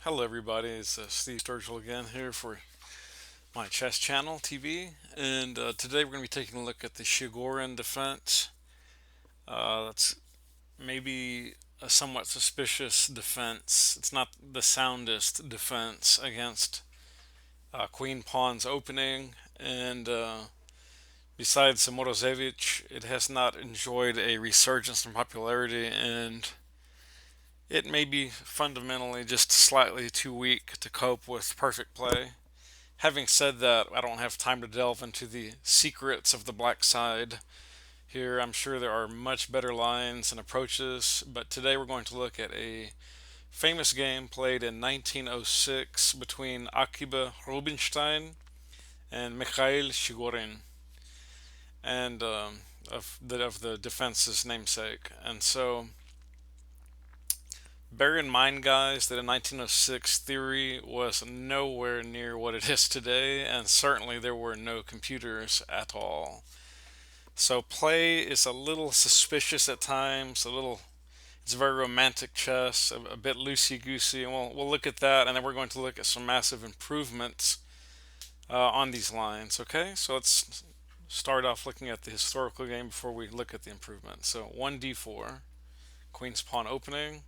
Hello, everybody. It's Steve Sturgill again here for my chess channel TV, and today we're going to be taking a look at the Chigorin defense. That's maybe a somewhat suspicious defense. It's not the soundest defense against Queen Pawn's opening, and besides Morozevich, it has not enjoyed a resurgence in popularity, and it may be fundamentally just slightly too weak to cope with perfect play. Having said that, I don't have time to delve into the secrets of the black side here. I'm sure there are much better lines and approaches, but today we're going to look at a famous game played in 1906 between Akiba Rubinstein and Mikhail Chigorin, and of the defense's namesake. And so, bear in mind, guys, that in 1906 theory was nowhere near what it is today, and certainly there were no computers at all. So play is a little suspicious at times, it's very romantic chess, a bit loosey goosey, and we'll look at that, and then we're going to look at some massive improvements on these lines. Okay, so let's start off looking at the historical game before we look at the improvements. So 1d4, Queen's Pawn opening.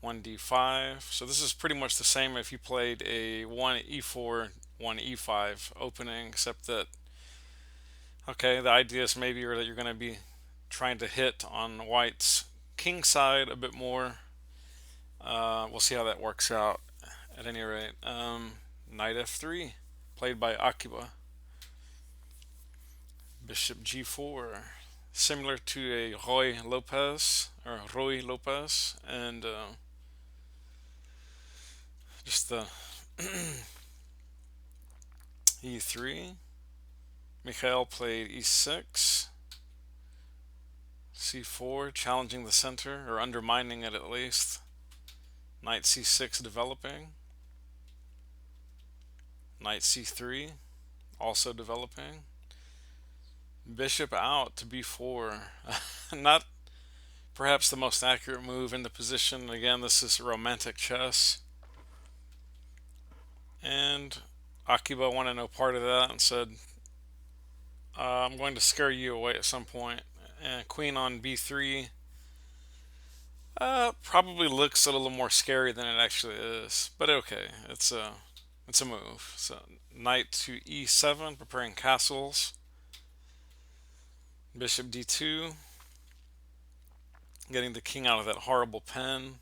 1d5. So this is pretty much the same if you played a 1e4, 1e5 opening, except that, okay, the idea is maybe that you're going to be trying to hit on white's king side a bit more. We'll see how that works out at any rate. Knight f3, played by Akiba. Bishop g4, similar to a Roy Lopez, and just the e3. Mikhail played e6, c4, challenging the center, or undermining it at least. Knight c6 developing. Knight c3, also developing. Bishop out to b4. Not perhaps the most accurate move in the position. Again, this is romantic chess. And Akiba wanted no part of that and said, I'm going to scare you away at some point. And queen on b3 probably looks a little more scary than it actually is. But okay, it's a move. So knight to e7, preparing castles. Bishop d2, getting the king out of that horrible pen.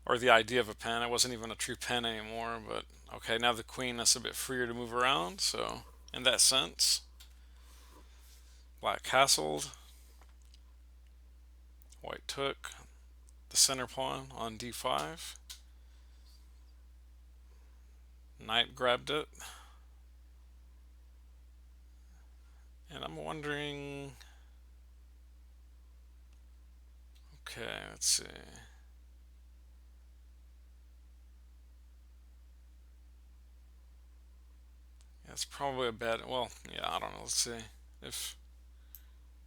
Or the idea of a pen. It wasn't even a true pen anymore, but okay, now the queen is a bit freer to move around, so in that sense. Black castled. White took the center pawn on d5. Knight grabbed it. And I'm wondering, okay, let's see. That's probably a bad, well, yeah, I don't know. Let's see. If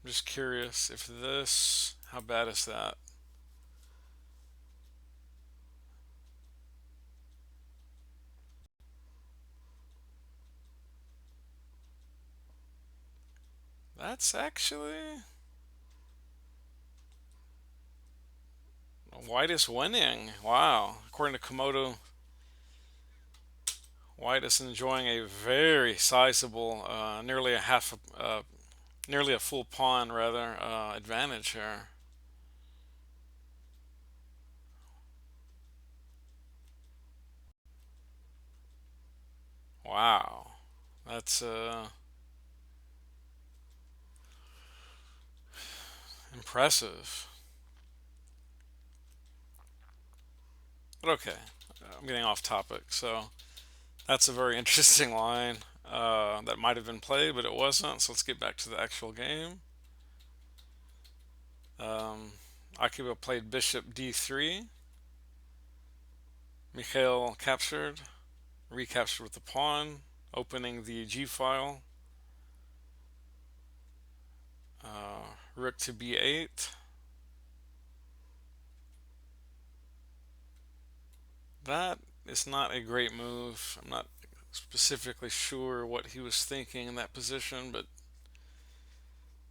I'm just curious if this, how bad is that? That's actually white is winning. Wow. According to Komodo, white is enjoying a very sizable, nearly a full pawn rather, advantage here. Wow. That's impressive. But okay, I'm getting off topic. So that's a very interesting line that might have been played, but it wasn't. So let's get back to the actual game. Um, Akiba played bishop d3. Mikhail captured, recaptured with the pawn, opening the g file. Rook to b8. That is not a great move. I'm not specifically sure what he was thinking in that position, but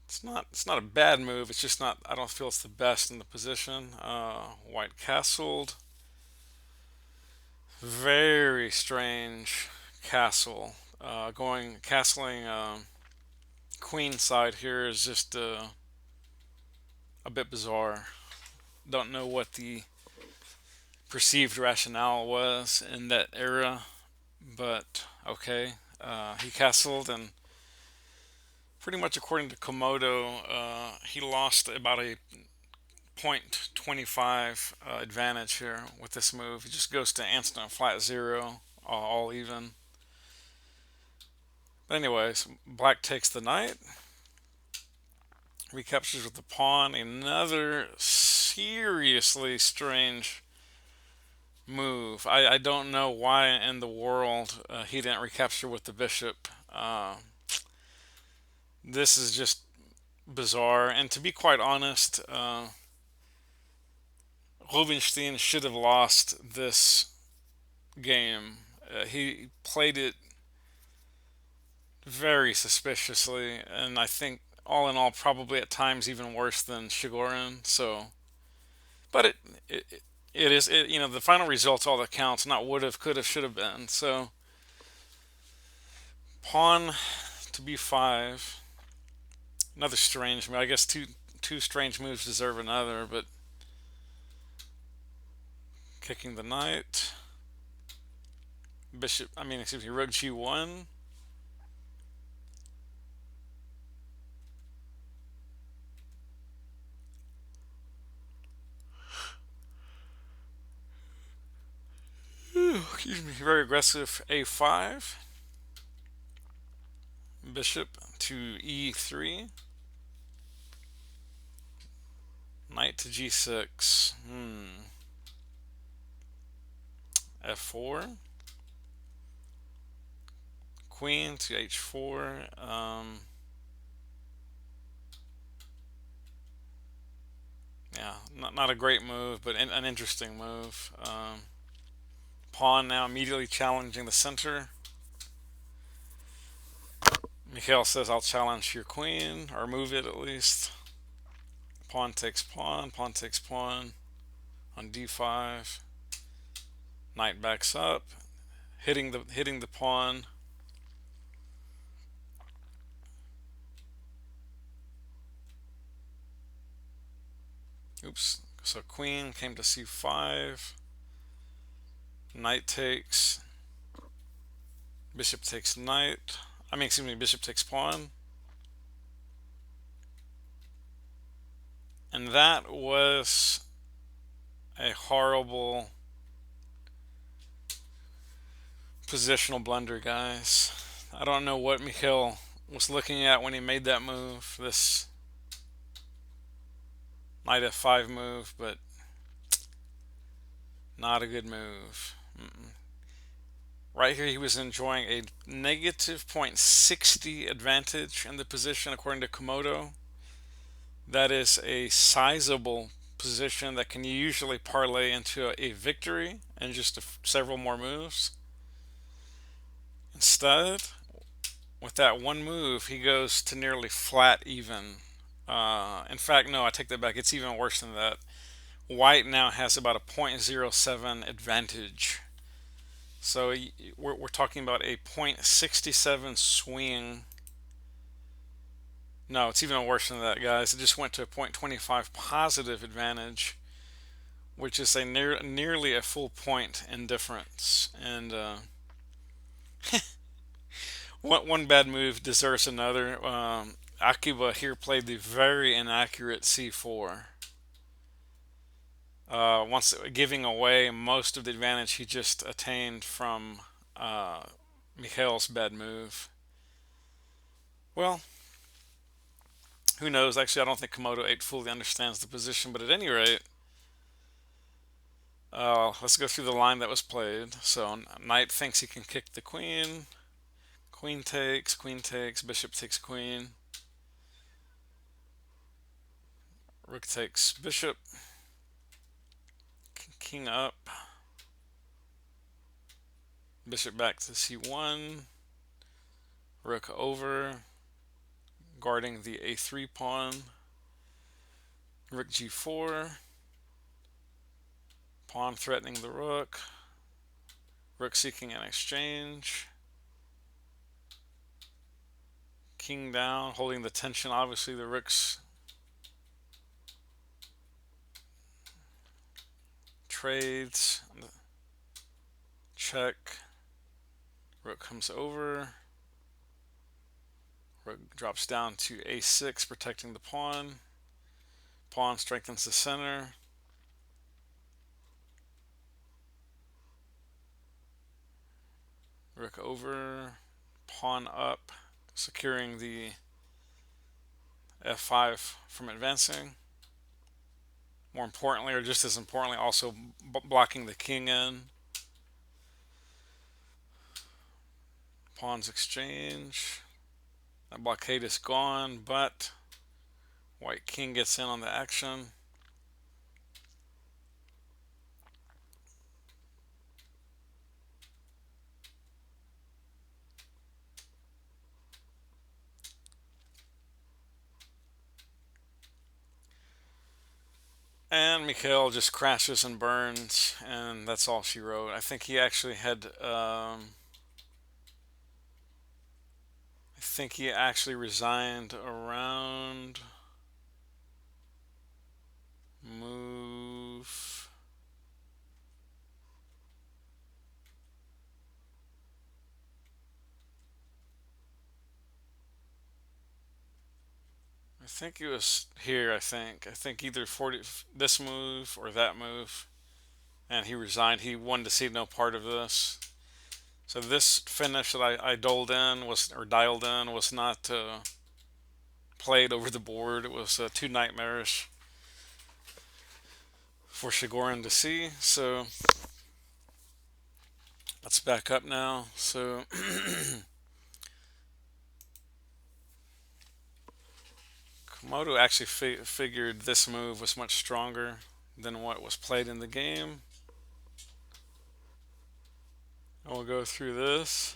it's not a bad move. It's just not. I don't feel it's the best in the position. White castled. Very strange castle. Going castling queen side here is just a bit bizarre. Don't know what the perceived rationale was in that era, but okay. He castled, and pretty much according to Komodo, he lost about a 0.25 advantage here with this move. He just goes to instant flat zero, all even. But anyways, black takes the knight, recaptures with the pawn. Another seriously strange move. I don't know why in the world he didn't recapture with the bishop. This is just bizarre. And to be quite honest, Rubinstein should have lost this game. He played it very suspiciously, and I think all in all, probably at times even worse than Chigorin. So, but it is the final result's all that counts, not would have, could have, should have been. So, pawn to b5. Another strange move. I guess two strange moves deserve another, but kicking the knight. Bishop. I mean, excuse me. Rook g1. Excuse me. Very aggressive a5. Bishop to e3. Knight to g6. F4. Queen to h4. Yeah, not a great move, but an interesting move. Pawn now immediately challenging the center. Mikhail says, I'll challenge your queen, or move it at least. Pawn takes pawn, pawn takes pawn on d5. Knight backs up, hitting the pawn. Oops. So queen came to c5. Knight takes. Bishop takes knight. I mean, excuse me, bishop takes pawn. And that was a horrible positional blunder, guys. I don't know what Mikhail was looking at when he made that move, this knight f5 move, but not a good move. Right here, he was enjoying a negative 0.60 advantage in the position, according to Komodo. That is a sizable position that can usually parlay into a victory and just several more moves. Instead, with that one move, he goes to nearly flat even. In fact, no, I take that back. It's even worse than that. White now has about a 0.07 advantage. So we're talking about a 0.67 swing. No, it's even worse than that, guys. It just went to a 0.25 positive advantage, which is nearly a full point in difference. And one bad move deserves another. Akiba here played the very inaccurate c4. Once giving away most of the advantage he just attained from Mikhail's bad move. Well, who knows? Actually, I don't think Komodo 8 fully understands the position, but at any rate, let's go through the line that was played. So, knight thinks he can kick the queen. Queen takes, bishop takes queen. Rook takes bishop. King up. Bishop back to c1. Rook over, guarding the a3 pawn. Rook g4. Pawn threatening the rook. Rook seeking an exchange. King down, holding the tension. Obviously, the rook's trades. Check. Rook comes over. Rook drops down to a6, protecting the pawn. Pawn strengthens the center. Rook over. Pawn up, securing the f5 from advancing. More importantly, or just as importantly, also blocking the king in. Pawns exchange. That blockade is gone, but white king gets in on the action. And Mikhail just crashes and burns, and that's all she wrote. I think he actually had, I think he actually resigned around move. I think it was here. I think either 40 this move or that move, and he resigned. He wanted to see no part of this. So this finish that I doled in was, or dialed in, was not played over the board. It was too nightmarish for Chigorin to see. So let's back up now. So Komodo actually figured this move was much stronger than what was played in the game. And we'll go through this.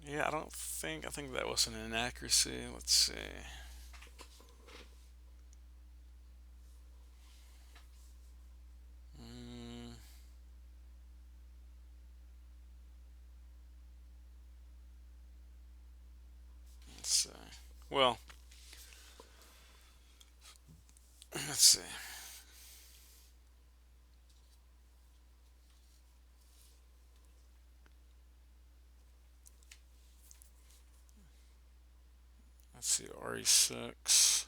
Yeah, I think that was an inaccuracy. Let's see. Mm, let's see. Well, let's see. Let's see. re6.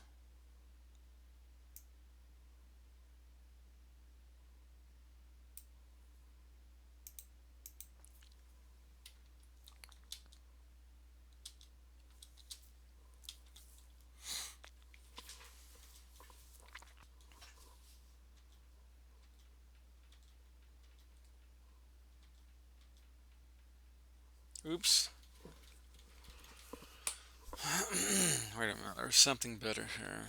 Oops. Wait a minute. There's something better here.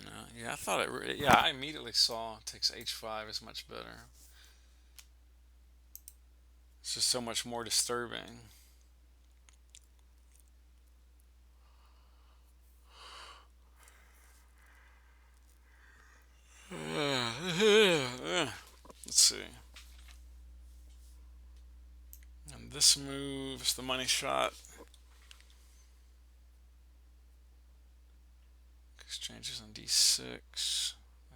No, yeah, I thought it. Yeah, I immediately saw takes h5 is much better. It's just so much more disturbing. Let's see. And this move is the money shot. Exchanges on d6. Is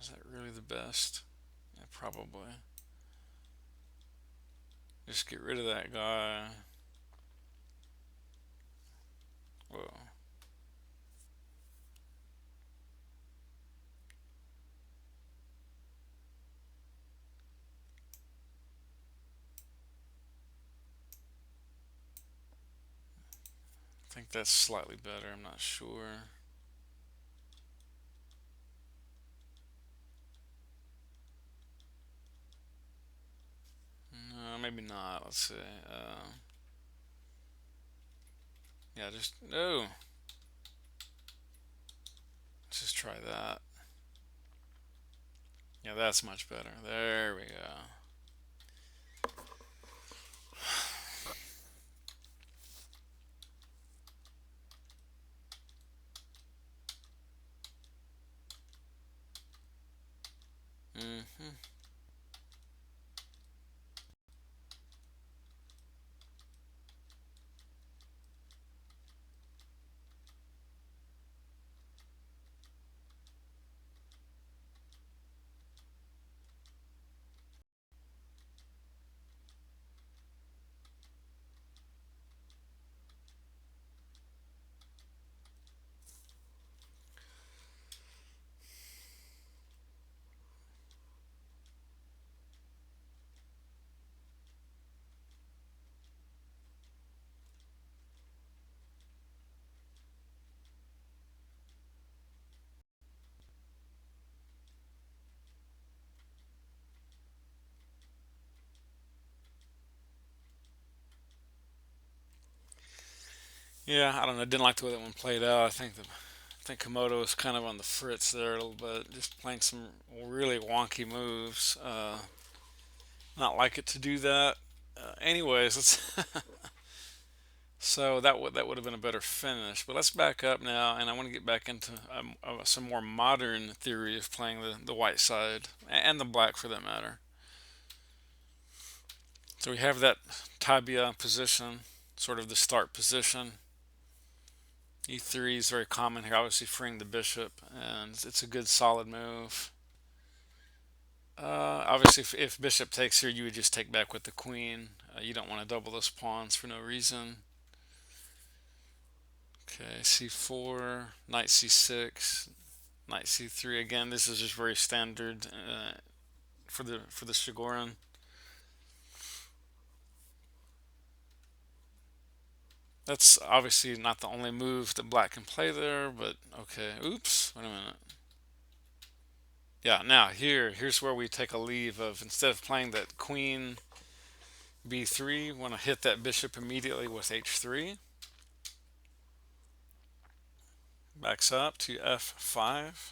that really the best? Yeah, probably. Just get rid of that guy. Whoa. I think that's slightly better. I'm not sure. maybe not. Let's see. Yeah, just no. Let's just try that. Yeah, that's much better. There we go. Hmm. Yeah, I don't know. I didn't like the way that one played out. I think Komodo was kind of on the fritz there a little bit, just playing some really wonky moves. Not like it to do that. Anyways, let's. So that would have been a better finish. But let's back up now, and I want to get back into some more modern theory of playing the white side and the black for that matter. So we have that tabia position, sort of the start position. E3 is very common here, obviously freeing the bishop, and it's a good solid move. Obviously, if bishop takes here, you would just take back with the queen. You don't want to double those pawns for no reason. Okay, c4, knight c6, knight c3. Again, this is just very standard for the Chigorin. That's obviously not the only move that black can play there, but okay. Oops, wait a minute. Yeah, now here's where we take a leave of, instead of playing that queen b3, want to hit that bishop immediately with h3. Backs up to f5.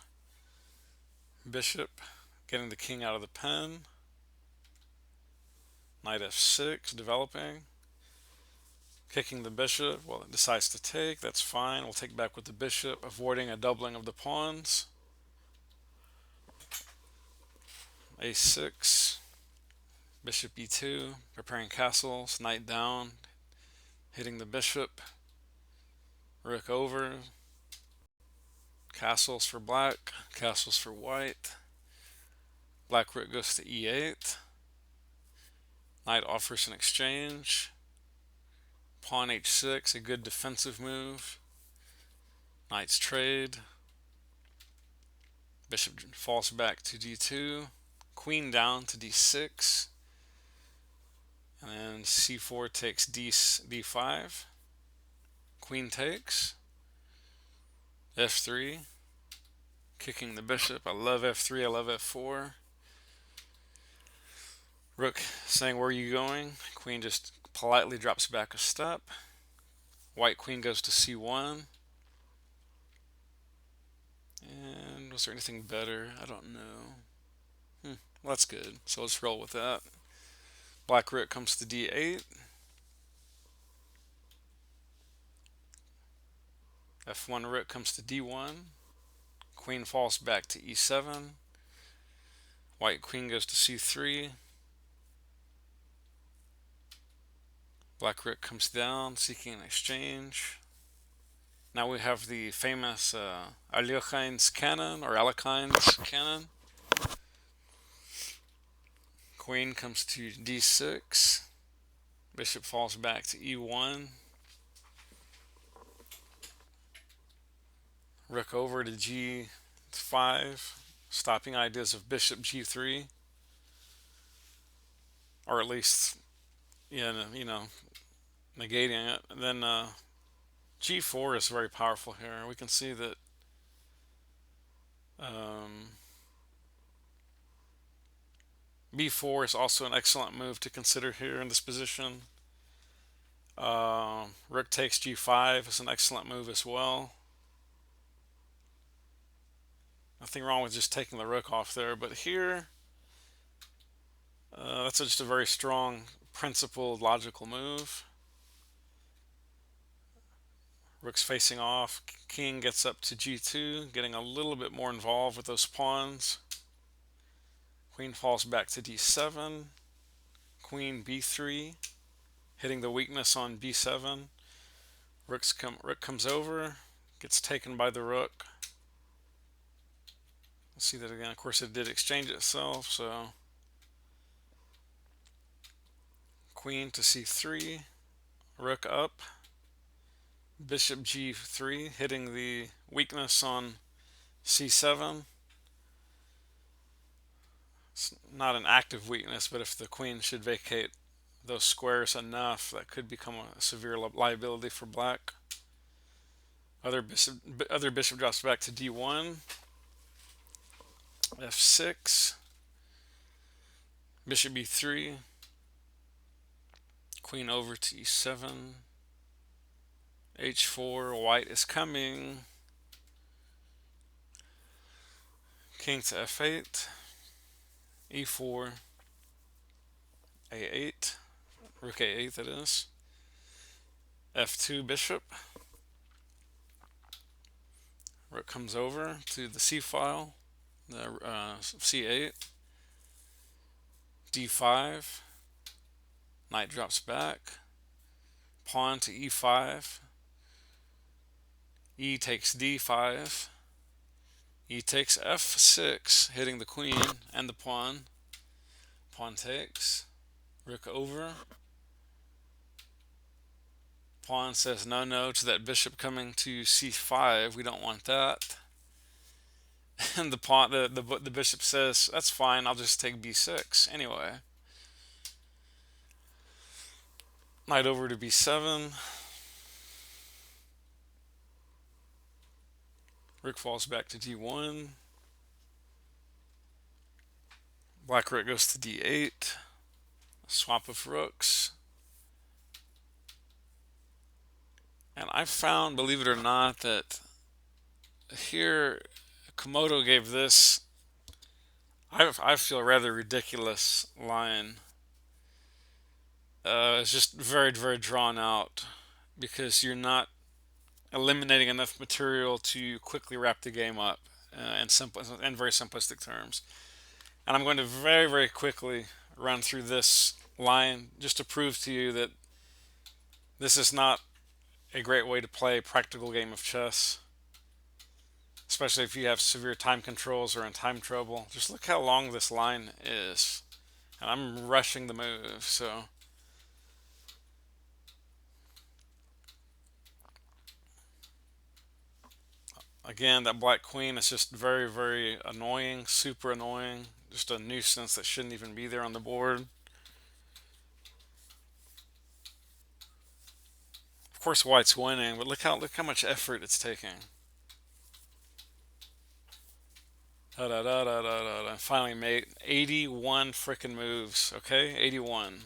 Bishop getting the king out of the pen. Knight f6 developing. Kicking the bishop. Well, it decides to take. That's fine. We'll take back with the bishop, avoiding a doubling of the pawns. a6. Bishop e2. Preparing castles. Knight down. Hitting the bishop. Rook over. Castles for black. Castles for white. Black rook goes to e8. Knight offers an exchange. Pawn h6, a good defensive move. Knight's trade. Bishop falls back to d2. Queen down to d6. And then c4 takes d5. Queen takes. f3. Kicking the bishop. I love f3. I love f4. Rook saying, where are you going? Queen just politely drops back a step. White queen goes to c1. And was there anything better? I don't know. Well, that's good. So let's roll with that. Black rook comes to d8. F1 rook comes to d1. Queen falls back to e7. White queen goes to c3. Black rook comes down, seeking an exchange. Now we have the famous Alekhines cannon, or Alekhines cannon. Queen comes to d6. Bishop falls back to e1. Rook over to g5, stopping ideas of bishop g3, or at least, yeah, negating it. And then g4 is very powerful here. We can see that um, b4 is also an excellent move to consider here in this position. Rook takes g5 is an excellent move as well. Nothing wrong with just taking the rook off there, but here, that's just a very strong, principled, logical move. Rook's facing off. King gets up to g2, getting a little bit more involved with those pawns. Queen falls back to d7. Queen b3, hitting the weakness on b7. Rook comes over, gets taken by the rook. Let's see that again. Of course, it did exchange itself, so queen to c3, rook up, bishop g3, hitting the weakness on c7. It's not an active weakness, but if the queen should vacate those squares enough, that could become a severe liability for black. Other bishop drops back to d1, f6, bishop b3, queen over to e7, h4, white is coming, king to f8, e4, a8, rook a8 that is, f2 bishop, rook comes over to the c file, the c8, d5, knight drops back, pawn to e5, e takes d5, e takes f6, hitting the queen and the pawn. Pawn takes, rook over. Pawn says no, no to that bishop coming to c5. We don't want that. And the bishop says that's fine. I'll just take b6 anyway. Knight over to b7. Rook falls back to d1. Black rook goes to d8. Swap of rooks. And I found, believe it or not, that here Komodo gave this, I feel, rather ridiculous line. It's just very, very drawn out because you're not eliminating enough material to quickly wrap the game up in very simplistic terms. And I'm going to very, very quickly run through this line just to prove to you that this is not a great way to play a practical game of chess, especially if you have severe time controls or in time trouble. Just look how long this line is. And I'm rushing the move, so again, that black queen is just very, very annoying, super annoying. Just a nuisance that shouldn't even be there on the board. Of course, white's winning, but look how much effort it's taking. Da da da da da da. Finally made 81 freaking moves. Okay, 81.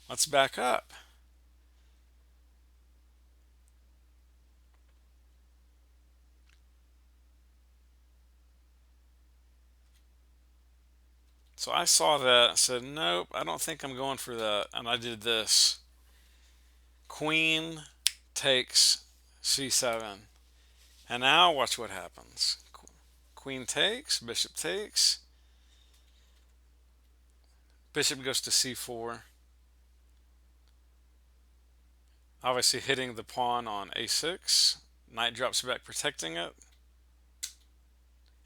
Let's back up. So I saw that, I said, nope, I don't think I'm going for that. And I did this. Queen takes c7. And now watch what happens. Queen takes, bishop takes. Bishop goes to c4. Obviously hitting the pawn on a6. Knight drops back protecting it.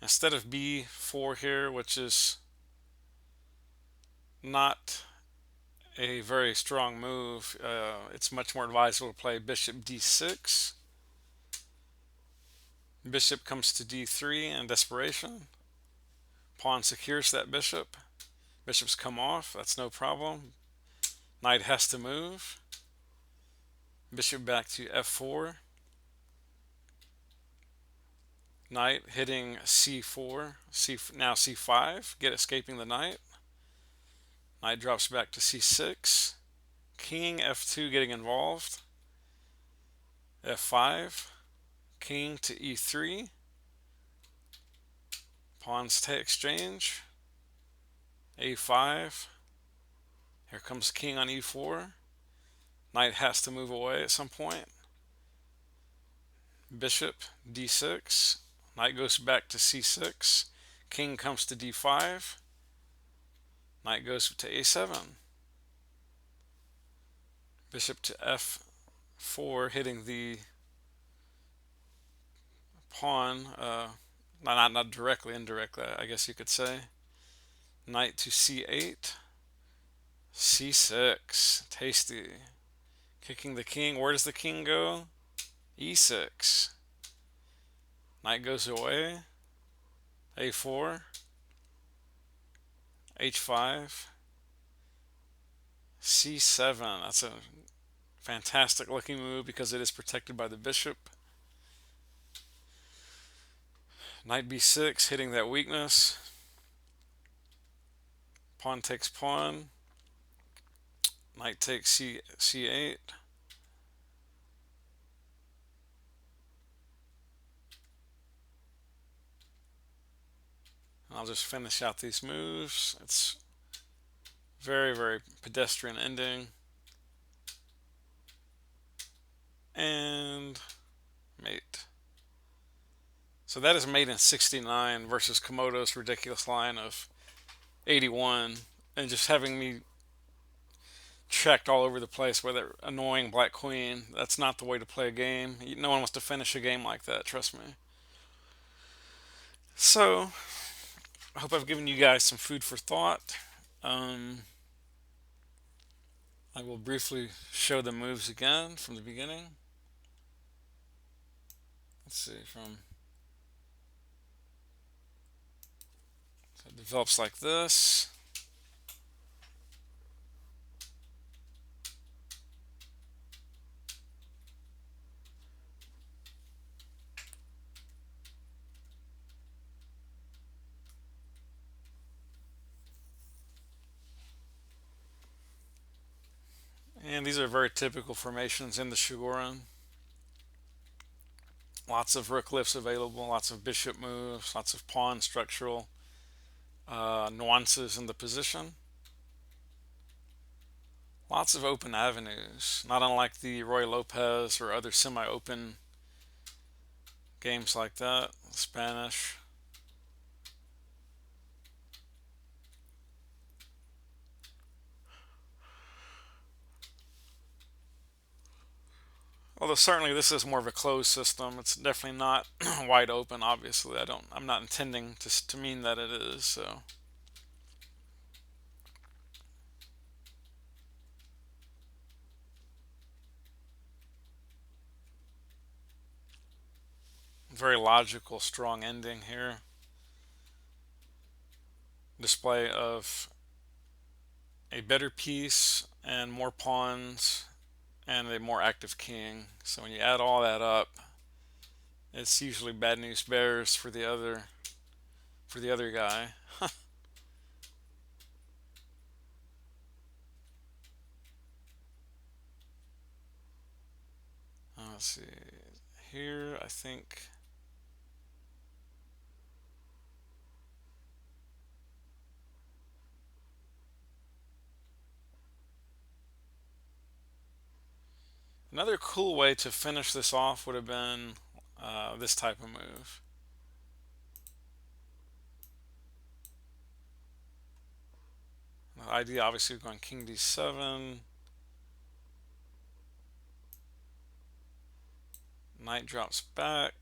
Instead of b4 here, which is not a very strong move, it's much more advisable to play bishop d6. Bishop comes to d3 in desperation. Pawn secures that bishop. Bishops come off, that's no problem. Knight has to move. Bishop back to f4. Knight hitting c4, now c5, escaping the knight. Knight drops back to c6. King f2 getting involved. f5. King to e3. Pawns to exchange. a5. Here comes king on e4. Knight has to move away at some point. Bishop d6. Knight goes back to c6. King comes to d5. Knight goes to a7. Bishop to f4, hitting the pawn, not directly, indirectly, I guess you could say. Knight to c8. c6. Tasty. Kicking the king. Where does the king go? e6. Knight goes away. a4. h5. c7. That's a fantastic looking move because it is protected by the bishop. Knight b6, hitting that weakness. Pawn takes pawn. Knight takes c8. I'll just finish out these moves. It's very, very pedestrian ending. And mate. So that is mate in 69 versus Komodo's ridiculous line of 81. And just having me checked all over the place with that annoying black queen. That's not the way to play a game. No one wants to finish a game like that, trust me. So, I hope I've given you guys some food for thought. I will briefly show the moves again from the beginning. Let's see, so it develops like this. And these are very typical formations in the Chigorin. Lots of rook lifts available, lots of bishop moves, lots of pawn structural nuances in the position. Lots of open avenues, not unlike the Roy Lopez or other semi-open games like that, Spanish. Although certainly this is more of a closed system. It's definitely not wide open, obviously. I'm not intending to mean that it is, so. Very logical, strong ending here. Display of a better piece and more pawns and a more active king. So when you add all that up, it's usually bad news bears for the other guy. Let's see. Here, I think. Another cool way to finish this off would have been this type of move. The idea obviously of going king d7. Knight drops back.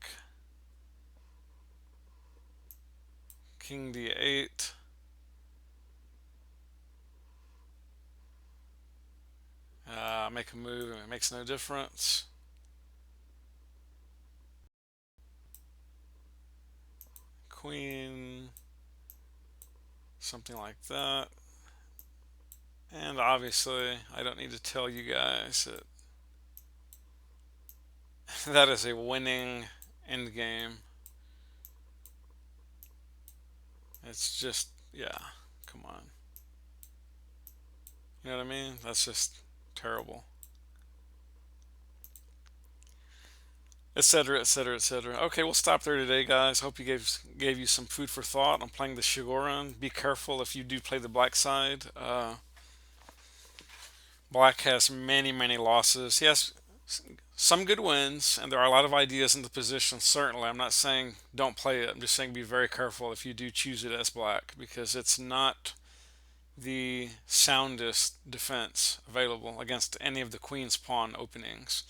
King d8. Make a move and it makes no difference. Queen. Something like that. And obviously, I don't need to tell you guys that that is a winning endgame. It's just, yeah, come on. You know what I mean? That's just terrible. Etc. Etc. Etc. Okay, we'll stop there today, guys. Hope you gave you some food for thought. I'm playing the Shigoran. Be careful if you do play the black side. Black has many, many losses. Yes, some good wins, and there are a lot of ideas in the position. Certainly, I'm not saying don't play it. I'm just saying be very careful if you do choose it as black, because it's not the soundest defense available against any of the queen's pawn openings.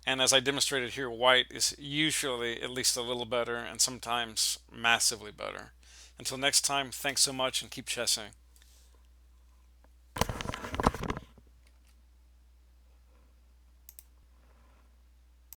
And as I demonstrated here, white is usually at least a little better and sometimes massively better. Until next time, thanks so much and keep chessing.